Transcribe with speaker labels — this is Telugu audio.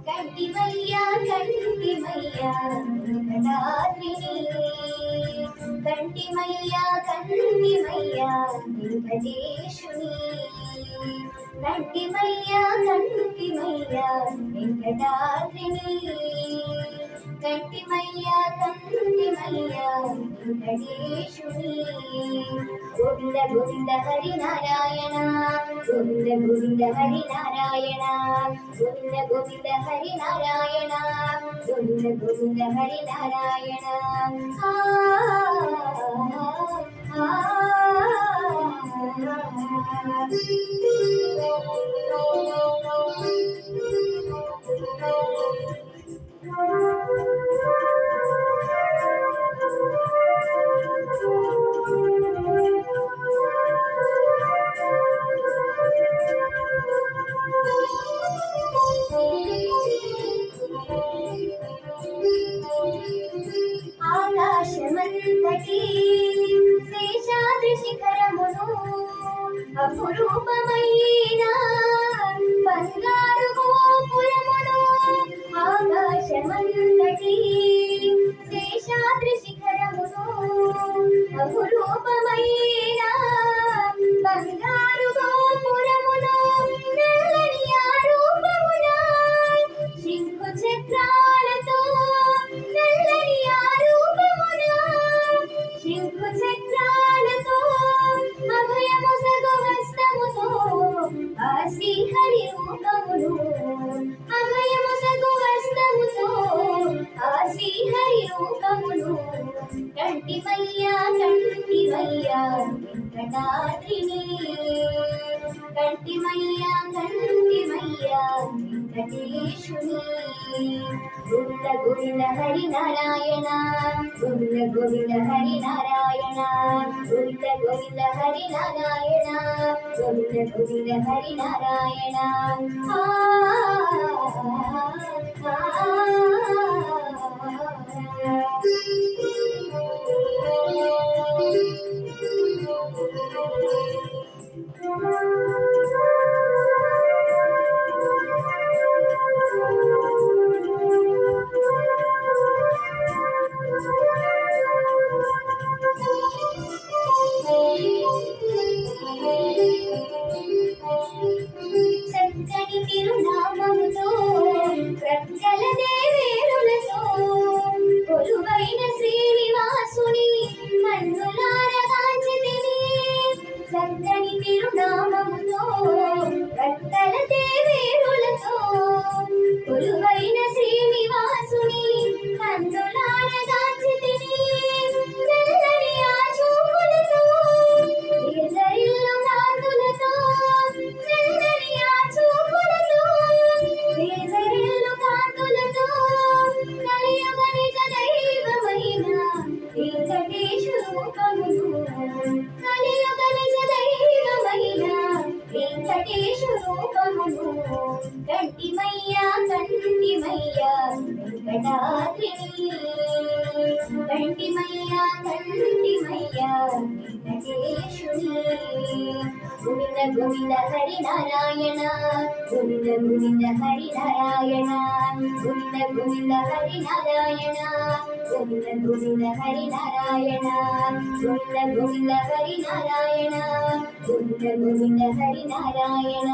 Speaker 1: కంటిమయ్యా కంటిమయ్యా వెంకటాద్రిని, కంటిమయ్యా కంటిమయ్యా వెంకటేశుని, కంటిమయ్యా కంటిమయ్యా వెంకటాద్రిని, కంటిమయ్యా కంటిమయ్యా వెంకటేశుని. గోవింద గోవింద హరి నారాయణ, గోవింద గోవింద హరి నారాయణ, గోవింద గోవింద హరి నారాయణ, గోవింద గోవింద హరి నారాయణ. ఆకాశమంతటి శేషాద్రి శిఖరమును అపురూపమైన బంగారు గోపురమును, ఆకాశమంతటి శేషాద్రి శిఖరమును అపురూపమైన బంగారు గోపురమును, నల్లని ఆ రూపమున శంఖు చక్రాలతో, నల్లని ఆ రూపమున శంఖు చక్రాలతో, అభయమొసగు హస్తముతో ఆ శ్రీహరి రూపమును, అభయమొసగు హస్తముతో ఆ శ్రీహరి రూపమును. కంటిమయ్యా కంటిమయ్యా వెంకటాద్రిని, కంటిమయ్యా కంటిమయ్యా వెంకటేశుని. గోవింద గోవింద హరి నారాయణ, గోవింద గోవింద హరి నారాయణ, గోవింద గోవింద హరి నారాయణ, గోవింద గోవింద హరి నారాయణ. చక్కని తిరునామముతో ప్రక్కల దేవేరులతో కొలువైన శ్రీనివాసుని కన్నులారగాంచితిని, చక్కని తిరునామముతో ప్రక్కల దేవేరులతో కొలువైన శ్రీనివాసుని కన్నులారగాంచితిని, చల్లని ఆ చూపులతో తేజరిల్లు కాంతులతో, చల్లని ఆ చూపులతో తేజరిల్లు కాంతులతో, కలియుగ నిజ దైవమైన వెంకటేశు రూపమును, కలియుగ నిజ దైవమైన వెంకటేశు రూపమును. కంటిమయ్యా కంటిమయ్యా వెంకటాద్రిని, కంటిమయ్యా కంటిమయ్యా వెంకటేశుని. గోవింద గోవింద హరి నారాయణ, గోవింద గోవింద హరి నారాయణ, గోవింద గోవింద హరి నారాయణ, గోవింద గోవింద హరి నారాయణ, గోవింద గోవింద హరి నారాయణ, గోవింద గోవింద హరి నారాయణ.